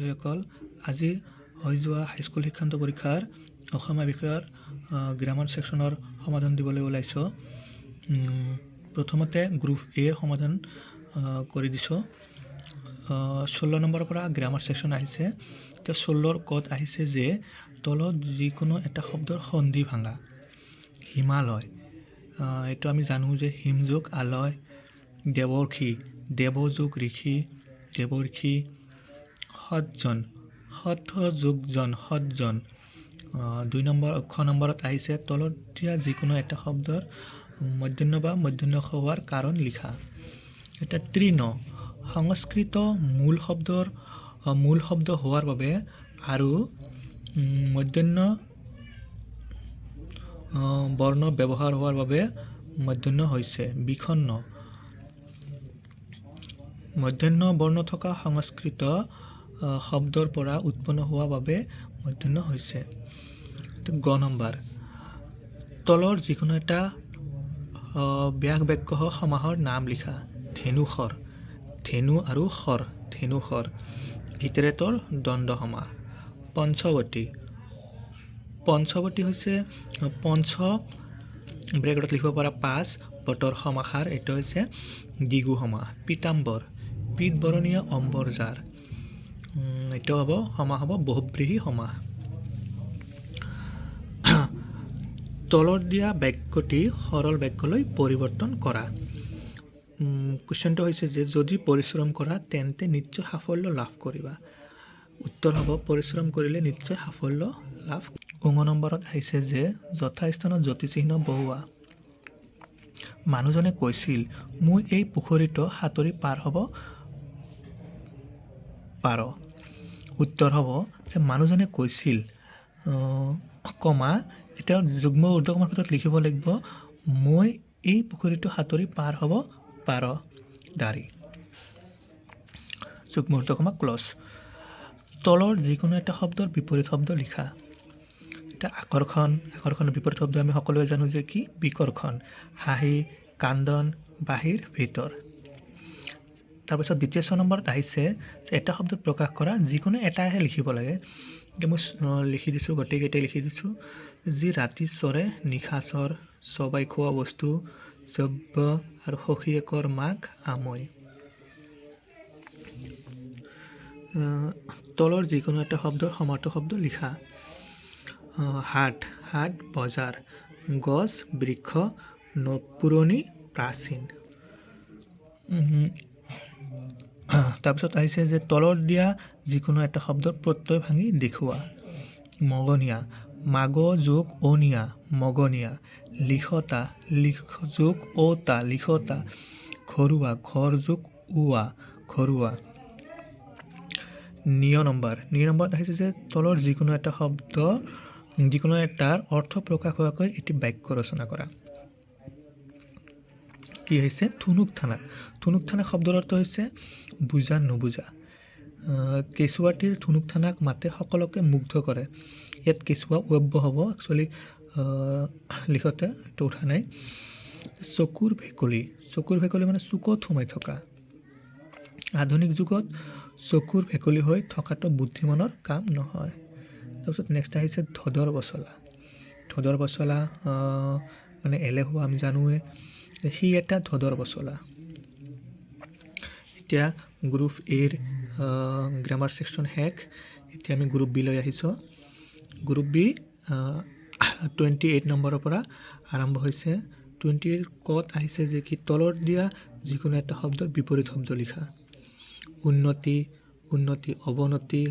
সকল আজি হৈ যোৱা হাইস্কুল শিক্ষান্ত পৰীক্ষাৰ অসমীয়া বিষয়ৰ গ্ৰামাৰ ছেকশ্যনৰ সমাধান দিবলৈ ওলাইছোঁ। প্ৰথমতে গ্ৰুপ এৰ সমাধান কৰি দিছোঁ। 16 নম্বৰৰ পৰা গ্ৰামাৰ ছেকশ্যন আহিছে। এতিয়া 16ৰ ক'ত আহিছে যে তলত যিকোনো এটা শব্দৰ সন্ধি ভাঙা। হিমালয়, এইটো আমি জানো যে হিমযুগ আলয়, দেৱৰ্ষি, দেৱযুগ ঋষি, দেৱৰ্ষি, সৎজন, সৎযুগজন, সৎজন। 2 নম্বৰ নম্বৰত আহিছে তলত দিয়া যিকোনো এটা শব্দৰ মধ্যাহ্ন বা মধ্যাহ্ন হোৱাৰ কাৰণ লিখা। এটা তৃণ, সংস্কৃত মূল শব্দ হোৱাৰ বাবে আৰু মধ্যাহ্ন বৰ্ণ ব্যৱহাৰ হোৱাৰ বাবে মধ্যাহ্ন হৈছে। বিষণ্ণ, মধ্যাহ্ন বৰ্ণ থকা সংস্কৃত শব্দৰ পৰা উৎপন্ন হোৱা বাবে মধ্যাহ্ন হৈছে। গ নম্বৰ, তলৰ যিকোনো এটা ব্যাস বাক্য সমাহৰ নাম লিখা। ধেনুখৰ, ধেনু আৰু খৰ, ধেনুখৰ। ইটাৰেটৰ দ্বন্দ্ব সমাস। পঞ্চৱতী, পঞ্চৱতী হৈছে পঞ্চ ব্ৰেকেটত লিখিব পৰা 5 বতৰ সমাহাৰ, এইটো হৈছে দ্বিগু সমাস। পীতাম্বৰ, পীত বৰণীয় অম্বৰ যাৰ, এইটো সমাস হ'ব বহুব্ৰীহি সমাস। তলত দিয়া বাক্যটি সৰল বাক্যলৈ পৰিৱৰ্তন কৰা। কুৱেশ্যনটো হৈছে যে যদি পৰিশ্ৰম কৰা তেন্তে নিশ্চয় সাফল্য লাভ কৰিবা। উত্তৰ হ'ব পৰিশ্ৰম কৰিলে নিশ্চয় সাফল্য লাভ। 9 নম্বৰত আহিছে যে যথাস্থানত জ্যোতিচিহ্ন বহুৱা। মানুহজনে কৈছিল মই এই পুখুৰীটো সাঁতুৰি পাৰ হ'ব পাৰ। উত্তৰ হ'ব যে মানুহজনে কৈছিল কমা এতিয়া যুগ্ম ঊৰ্ধ্বকমাৰ ভিতৰত লিখিব লাগিব মই এই পুখুৰীটো সাঁতুৰি পাৰ হ'ব পাৰ দাৰি। যুগ্ম ঊৰ্ধ্বকমা ক্লজ। তলৰ যিকোনো এটা শব্দৰ বিপৰীত শব্দ লিখা। এতিয়া আকৰ্ষণৰ বিপৰীত শব্দ আমি সকলোৱে জানো যে কি বিকৰ্ষণ। হাঁহি, কান্দন, বাহিৰ, ভিতৰ। তাৰপিছত দ্বিতীয় 6 নম্বৰত আহিছে যে এটা শব্দত প্ৰকাশ কৰা যিকোনো এটাহে লিখিব লাগে। এতিয়া মই লিখি দিছোঁ, গোটেইকেইটাই লিখি দিছোঁ। যি ৰাতি চৰে নিশা চৰ, চবাই খোৱা বস্তু, জব্য আৰু সখীয়েকৰ মাক আমৈ। তলৰ যিকোনো এটা শব্দৰ সমাৰ্থক শব্দ লিখা। হাট, হাট বজাৰ, গছ বৃক্ষ, পুৰণি প্ৰাচীন। তাৰপিছত আহিছে যে তলত দিয়া যিকোনো এটা শব্দৰ প্ৰত্যয় ভাঙি দেখুওৱা। মগনীয়া, মাগ যোগ অনিয়া, মগনীয়া। লিখতা, লিখ যোগ অতা, লিখতা। ঘৰুৱা, ঘৰ যোগ উৱা, ঘৰুৱা। 9 নম্বৰত আহিছে যে তলৰ যিকোনো এটা শব্দ যিকোনো এটাৰ অৰ্থ প্ৰকাশ হোৱাকৈ এটি বাক্য ৰচনা কৰা। কি হৈছে থুনুক থানাক। থুনুক থানাক শব্দৰ অৰ্থ হৈছে বুজা নুবুজা। কেঁচুৱাটিৰ থুনুক থানাক মাতে সকলোকে মুগ্ধ কৰে। ইয়াত কেঁচুৱা অব্য হ'ব, একচুৱেলি লিখতে এইটো উঠা নাই। চকুৰ ভেকুলী, চকুৰ ভেকুলী মানে চুকত সোমাই থকা। আধুনিক যুগত চকুৰ ভেকুলী হৈ থকাটো বুদ্ধিমানৰ কাম নহয়। তাৰপিছত নেক্সট আহিছে ধদৰ বচলা। ধদৰ বচলা মানে এলেহুৱা আমি জানোৱে, সি এটা ধদৰ বচলা। এতিয়া গ্ৰুপ এৰ গ্ৰামাৰ ছেকশ্যন শেষ। এতিয়া আমি গ্ৰুপ বি লৈ আহিছোঁ। গ্ৰুপ বি 28 নম্বৰৰ পৰা আৰম্ভ হৈছে। 20 ক'ত আহিছে যে কি তলত দিয়া যিকোনো এটা শব্দৰ বিপৰীত শব্দ লিখা। উন্নতি, উন্নতি, অৱনতি,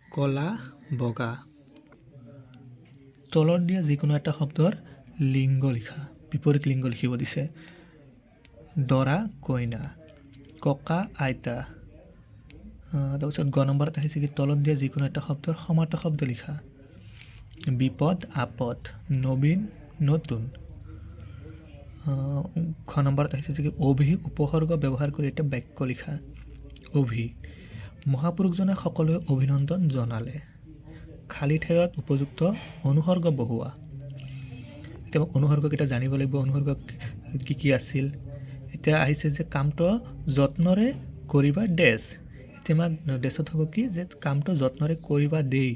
কলা, বগা। তলত দিয়া যিকোনো এটা শব্দৰ লিংগ লিখা, বিপৰীত লিংগ লিখিব দিছে। দৰা কইনা, ককা আইতা। তাৰপিছত গ নম্বৰত আহিছে কি তলত দিয়া যিকোনো এটা শব্দৰ সমাৰ্থক শব্দ লিখা। বিপদ আপদ, নবীন নতুন। খ নম্বৰত আহিছে যে কি অভি উপসৰ্গ ব্যৱহাৰ কৰি এটা বাক্য লিখা। অভি, মহাপুৰুষজনে সকলোৱে অভিনন্দন জনালে। খালী ঠাইত উপযুক্ত অনুসৰ্গ বহুৱা। এতিয়া অনুসৰ্গকেইটা জানিব লাগিব, অনুসৰ্গ কি কি আছিল। এতিয়া আহিছে যে কামটো যত্নৰে কৰিবা ডেছ। তেমাৰ নিৰ্দেশত হ'ব কি যে কামটো যত্নৰে কৰিবা দেই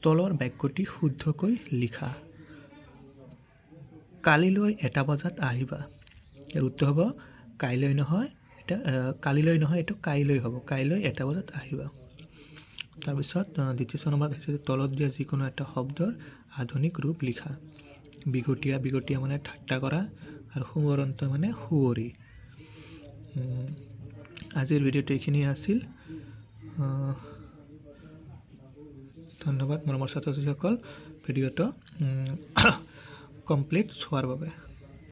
তলৰ বাক্যটি শুদ্ধকৈ লিখা কালিলৈ 1টা বজাত আহিবা ইয়াৰ উত্তৰ হ'ব কাইলৈ নহয় এটা কালিলৈ নহয় এটা কাইলৈ হ'ব কাইলৈ 1টা বজাত আহিবা তাৰপিছত দ্বিতীয় নম্বৰত আছে যে তলত দিয়া যিকোনো এটা শব্দৰ আধুনিক ৰূপ লিখা বিগটীয়া মানে ঠাট্টা কৰা আৰু সুমৰন্ত মানে সুঁৱৰি আজিৰ ভিডিঅ'টো এইখিনি আছিল ধন্যবাদ মৰমৰ ছাত্ৰ ছাত্ৰীসকল ভিডিঅ'টো কমপ্লিট চোৱাৰ বাবে